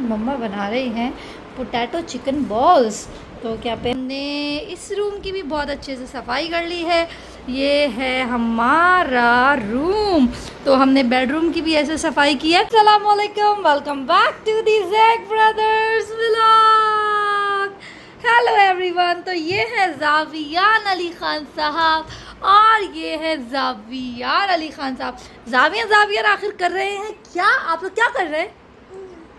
मम्मा बना रही हैं पोटैटो चिकन बॉल्स। तो क्या पे हमने इस रूम की भी बहुत अच्छे से सफाई कर ली है। ये है हमारा रूम। तो हमने बेडरूम की भी ऐसे सफाई की है। अस्सलाम वालेकुम, welcome back to the Zack brothers vlog. Hello everyone. तो ये है ज़ावियान अली ख़ान साहब और ये है ज़ावियार अली ख़ान साहब। ज़ावियार आखिर कर रहे हैं क्या? आप लोग क्या कर रहे हैं?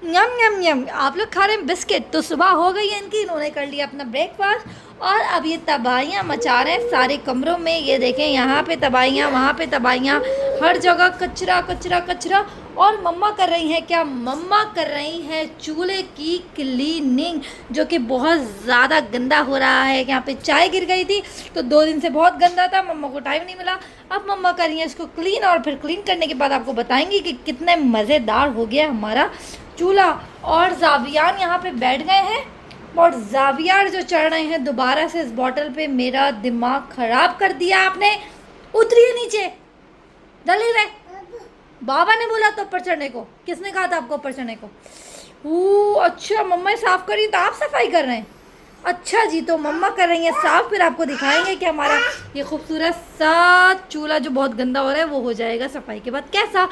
यम यम यम। आप लोग खा रहे हैं बिस्किट। तो सुबह हो गई है इनकी, इन्होंने कर लिया अपना ब्रेकफास्ट और अब ये तबाहियाँ मचा रहे हैं सारे कमरों में। ये देखें, यहाँ पे तबाहियाँ, वहाँ पे तबाहियाँ, हर जगह कचरा कचरा कचरा। और मम्मा कर रही हैं क्या? मम्मा कर रही हैं चूल्हे की क्लीनिंग, जो कि बहुत ज़्यादा गंदा हो रहा है। यहाँ पे चाय गिर गई थी तो 2 दिन से बहुत गंदा था, मम्मा को टाइम नहीं मिला। अब मम्मा कर रही हैं इसको क्लीन और फिर क्लीन करने के बाद आपको बताएंगी कि कितने मज़ेदार हो गया हमारा चूल्हा। और ज़ावियान यहाँ पे बैठ गए हैं और ज़ावियार जो चढ़ रहे हैं दोबारा से इस बॉटल पे। मेरा दिमाग ख़राब कर दिया आपने। उतरिए नीचे, डले रहे। बाबा ने बोला तो ऊपर चढ़ने को। किसने कहा था आपको ऊपर चढ़ने को? अच्छा, मम्मा साफ़ करी तो आप सफाई कर रहे हैं। अच्छा जी, तो मम्मा कर रही हैं साफ़, फिर आपको दिखाएंगे कि हमारा ये खूबसूरत सा चूल्हा जो बहुत गंदा हो रहा है वो हो जाएगा सफाई के बाद कैसा।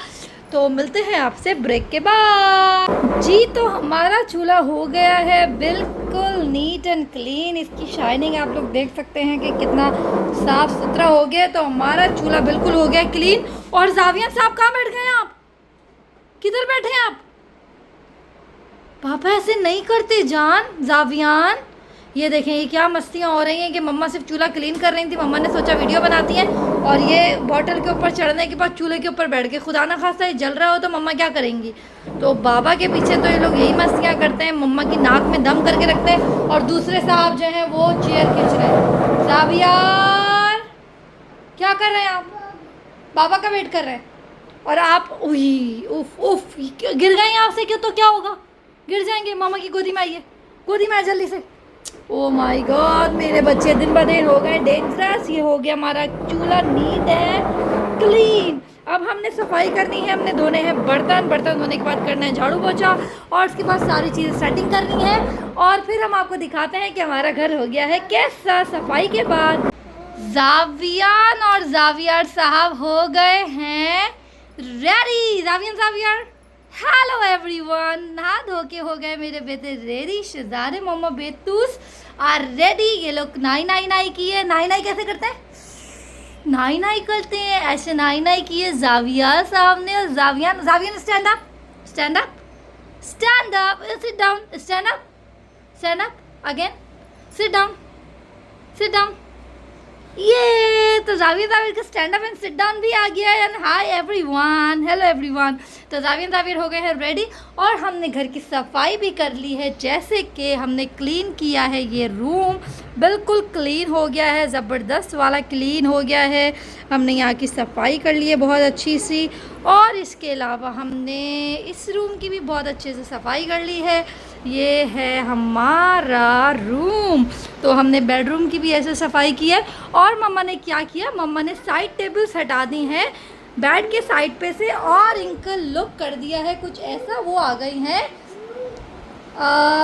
तो मिलते हैं आपसे ब्रेक के बाद जी। तो हमारा चूल्हा हो गया है बिल्कुल नीट एंड क्लीन। इसकी शाइनिंग आप लोग देख सकते हैं कि कितना साफ़ सुथरा हो गया। तो हमारा चूल्हा बिल्कुल हो गया क्लीन। और ज़ावियान साहब कहाँ बैठ गए आप? किधर बैठे हैं आप? पापा ऐसे नहीं करते जान। ज़ावियान, ये देखें ये क्या मस्तियाँ हो रही हैं कि मम्मा सिर्फ चूल्हा क्लीन कर रही थी। मम्मा ने सोचा वीडियो बनाती हैं और ये बॉटल के ऊपर चढ़ने के बाद चूल्हे के ऊपर बैठ के खुदा ना खास्ता ये जल रहा हो तो मम्मा क्या करेंगी। तो बाबा के पीछे तो ये लोग यही मस्तियाँ करते हैं, मम्मा की नाक में दम करके रखते हैं और दूसरे साहब जो हैं वो चेयर खींच रहे हैं। ज़ावियार, क्या कर रहे हैं आप? बाबा का वेट कर रहे हैं और आप उफ उफ गिर गए यहाँ से। क्यों? तो क्या होगा, गिर जाएंगे। मामा की गोदी में आइए, गोदी में आ जल्दी से। ओ माय गॉड, मेरे बच्चे दिन ब दिन हो गए डेंजरस। ये हो गया हमारा चूल्हा नीट है क्लीन। अब हमने सफाई करनी है, हमने धोने हैं बर्तन। बर्तन धोने के बाद करना है झाड़ू पोछा और उसके बाद सारी चीज़ें सेटिंग करनी है और फिर हम आपको दिखाते हैं कि हमारा घर हो गया है कैसा सफाई के बाद। ज़ावियान और ज़ावियार साहब हो गए हैं रेडी। ज़ावियार, hello everyone. नहा धो के हो गए मेरे बेटे रेडी। शहजादे मोमो बेतूस आर रेडी। ये लोग नाई नाई नाई किए। नाई नाई कैसे करते हैं? नाई नाई करते हैं, ऐसे नाई नाई किए ज़ावियार साहब ने। और Zaviyan stand up, stand up, stand up, sit down, stand up, stand up again, sit down, sit down. ये तो ज़ावियार का stand up and sit down भी आ गया है। And hi everyone, hello everyone. तो ज़ावियार हो गए हैं रेडी और हमने घर की सफाई भी कर ली है। जैसे कि हमने क्लीन किया है, ये रूम बिल्कुल क्लीन हो गया है, ज़बरदस्त वाला क्लीन हो गया है। हमने यहाँ की सफाई कर ली है बहुत अच्छी सी और इसके अलावा हमने इस रूम की भी बहुत अच्छे से सफाई कर ली है। ये है हमारा रूम। तो हमने बेडरूम की भी ऐसे सफाई की है। और मम्मा ने क्या किया, मम्मा ने साइड टेबल्स हटा दी हैं बेड के साइड पे से और इनका लुक कर दिया है कुछ ऐसा। वो आ गई हैं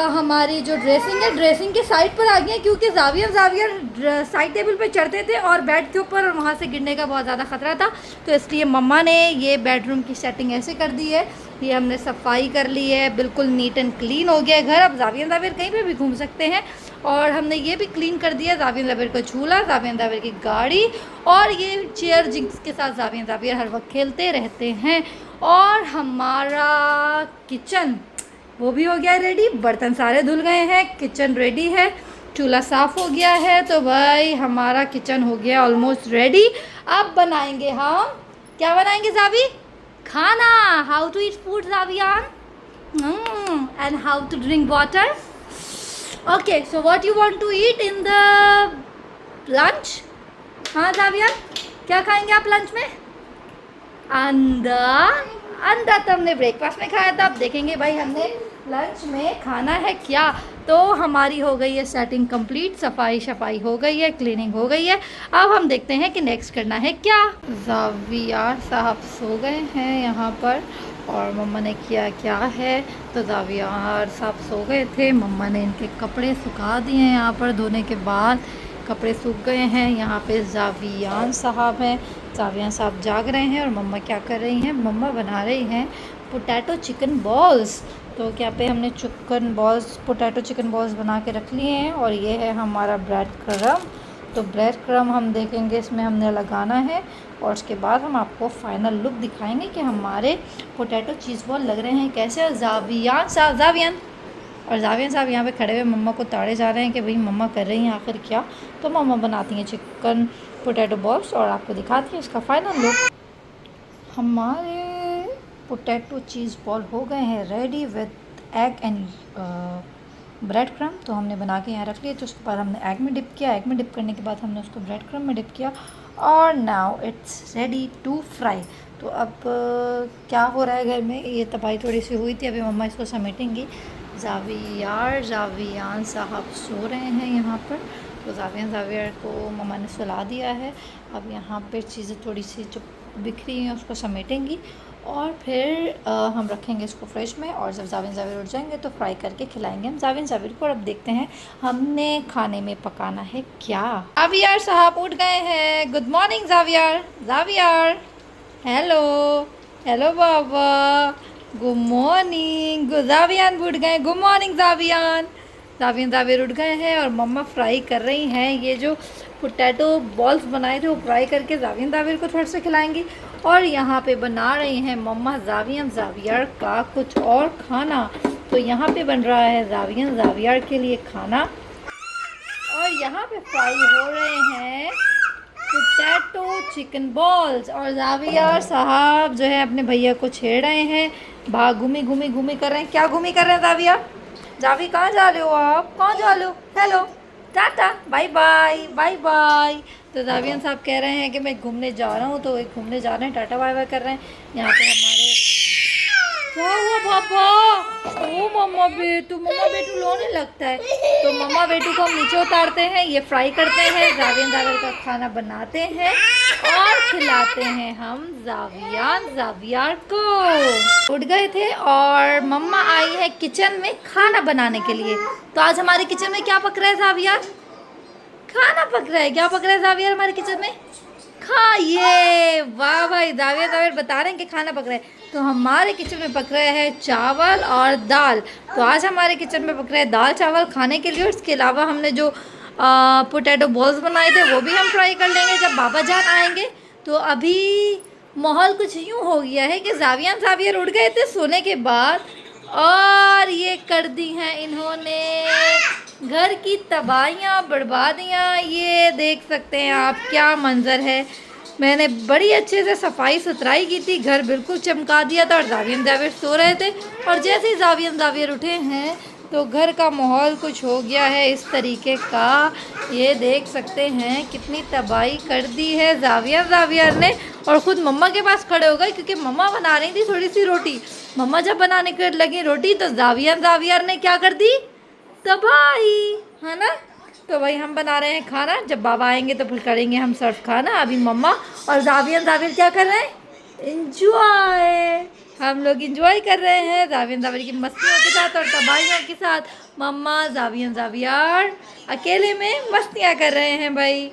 हमारी जो ड्रेसिंग है, ड्रेसिंग के साइड पर आ गई है क्योंकि ज़ावियार साइड टेबल पे चढ़ते थे और बेड के ऊपर और वहाँ से गिरने का बहुत ज़्यादा ख़तरा था। तो इसलिए मम्मा ने ये बेडरूम की सेटिंग ऐसे कर दी है। ये हमने सफाई कर ली है, बिल्कुल नीट एंड क्लीन हो गया है घर। अब ज़ावियार कहीं पे भी घूम सकते हैं। और हमने ये भी क्लीन कर दिया ज़ावियार का झूला, ज़ावियार की गाड़ी और ये चेयर जिसके साथ ज़ावियार हर वक्त खेलते रहते हैं। और हमारा किचन वो भी हो गया रेडी। बर्तन सारे धुल गए हैं, किचन रेडी है, चूल्हा साफ़ हो गया है। तो भाई हमारा किचन हो गया ऑलमोस्ट रेडी। अब बनाएंगे हम, क्या बनाएंगे ज़ावी? खाना। How to eat food Zaviyan and how to drink water. Okay, so what you want to eat in the lunch? हाँ ज़ावियान, क्या खाएंगे आप लंच में? अंडा तो हमने ब्रेकफास्ट में खाया था। अब देखेंगे भाई हमने लंच में खाना है क्या। तो हमारी हो गई है सेटिंग कंप्लीट, सफाई हो गई है, क्लीनिंग हो गई है। अब हम देखते हैं कि नेक्स्ट करना है क्या। ज़ावियार साहब सो गए हैं यहाँ पर और मम्मा ने किया क्या है, तो जावियार साहब सो गए थे। मम्मा ने इनके कपड़े सुखा दिए हैं, यहाँ पर धोने के बाद कपड़े सूख गए हैं। यहाँ पे जावियान साहब हैं, जावियान साहब जाग रहे हैं। और मम्मा क्या कर रही हैं, मम्मा बना रही हैं पोटैटो चिकन बॉल्स। तो क्या पे हमने chicken balls, potato chicken balls बना के रख लिए हैं। और ये है हमारा ब्रेड क्रम्ब। तो ब्रेड क्रम्ब हम देखेंगे इसमें हमने लगाना है, और उसके बाद हम आपको फाइनल लुक दिखाएंगे कि हमारे पोटैटो चीज़ बॉल लग रहे हैं कैसे। जावियान साहब, जावियान साहब यहाँ पे खड़े हुए मम्मा को ताड़े जा रहे हैं कि भाई मम्मा कर रही हैं आखिर क्या। तो मम्मा बनाती हैं चिकन पोटैटो बॉल्स और आपको दिखाती हैं इसका फाइनल लुक। हमारे पोटैटो चीज़ बॉल हो गए हैं ready with egg and bread crumb. तो हमने बना के यहाँ रख लिए। तो उसके बाद हमने एग में डिप किया, एग में डिप करने के बाद हमने उसको ब्रेड क्रम्ब में डिप किया, और now it's ready to fry. तो अब क्या हो रहा है घर में, ये तबाही थोड़ी सी हुई थी, अभी मम्मा इसको समेटेंगी। जावियान साहब सो रहे हैं यहाँ पर। तो जावियार को मम्मा ने सुला दिया है। अब यहाँ पर चीज़ें थोड़ी सी जो बिखरी हैं उसको समेटेंगी, और फिर हम रखेंगे इसको फ्रिज में। और जब जावियार उठ जाएंगे तो फ्राई करके खिलाएंगे हम जावियार को। अब देखते हैं हमने खाने में पकाना है क्या। जावियार साहब उठ गए हैं। Good morning Javiyar. Hello hello बाबा, गुड मॉर्निंग। जावियान उठ गए, गुड मॉर्निंग जावियार उठ गए हैं। और मम्मा फ्राई कर रही हैं ये जो पोटैटो बॉल्स बनाए थे, वो फ्राई करके जावियार को थोड़ा सा खिलाएंगी। और यहाँ पे बना रही हैं मम्मा जावियार का कुछ और खाना। तो यहाँ पे बन रहा है जावियार के लिए खाना, और यहाँ पे फ्राई हो रहे हैं पोटैटो चिकन बॉल्स। और जावियार साहब जो है अपने भैया को छेड़ रहे हैं, घूमी कर रहे हैं। क्या घूमी कर रहे हैं जावी कहाँ जा रहे हो आप, कहाँ जा रहे हो, हेलो टाटा बाय बाय। तो जावियान साहब कह रहे हैं कि मैं घूमने जा रहा हूँ, तो एक घूमने जा रहे हैं, टाटा बाय बाय कर रहे हैं। यहाँ पे हमारे क्या हुआ पापा, ओ मम्मा बेटू रोने लगता है। तो मम्मा बेटू को हम नीचे उतारते हैं, ये फ्राई करते हैं, जावियार का खाना बनाते हैं और खिलाते हैं हम जावियार को। उठ गए थे और मम्मा आई है किचन में खाना बनाने के लिए। तो आज हमारे किचन में क्या पक रहा है जावियार, खाना पक रहा है। क्या पक रहा है जावियार हमारे किचन में, खाइए। वाह भाई, जावियार बता रहे हैं कि खाना पक रहा है। तो हमारे किचन में पक रहा है चावल और दाल। तो आज हमारे किचन में पक रहा है दाल चावल खाने के लिए। और इसके अलावा हमने जो पोटैटो बॉल्स बनाए थे वो भी हम फ्राई कर लेंगे जब बाबा जान आएंगे। तो अभी माहौल कुछ यूँ हो गया है कि जावियार उठ गए थे सोने के बाद, और ये कर दी हैं इन्होंने घर की तबाहियाँ बर्बादियाँ। ये देख सकते हैं आप क्या मंजर है। मैंने बड़ी अच्छे से सफाई सुथराई की थी, घर बिल्कुल चमका दिया था। और जावियार सो रहे थे, और जैसे ही जावियार उठे हैं तो घर का माहौल कुछ हो गया है इस तरीके का। ये देख सकते हैं कितनी तबाही कर दी है जावियार ने। और ख़ुद मम्मा के पास खड़े हो गए, क्योंकि मम्मा बना रही थी थोड़ी सी रोटी। मम्मा जब बनाने के लगी रोटी तो जावियार ने क्या कर दी, तबाही, है ना। तो भाई हम बना रहे हैं खाना, जब बाबा आएंगे तो फिर करेंगे हम सर्व खाना। अभी मम्मा और जावियार क्या कर रहे हैं, इंजॉय। हम लोग इंजॉय कर रहे हैं जावियार की मस्तियों के साथ और तबाहियों के साथ। मम्मा जावियार अकेले में मस्तियाँ कर रहे हैं भाई।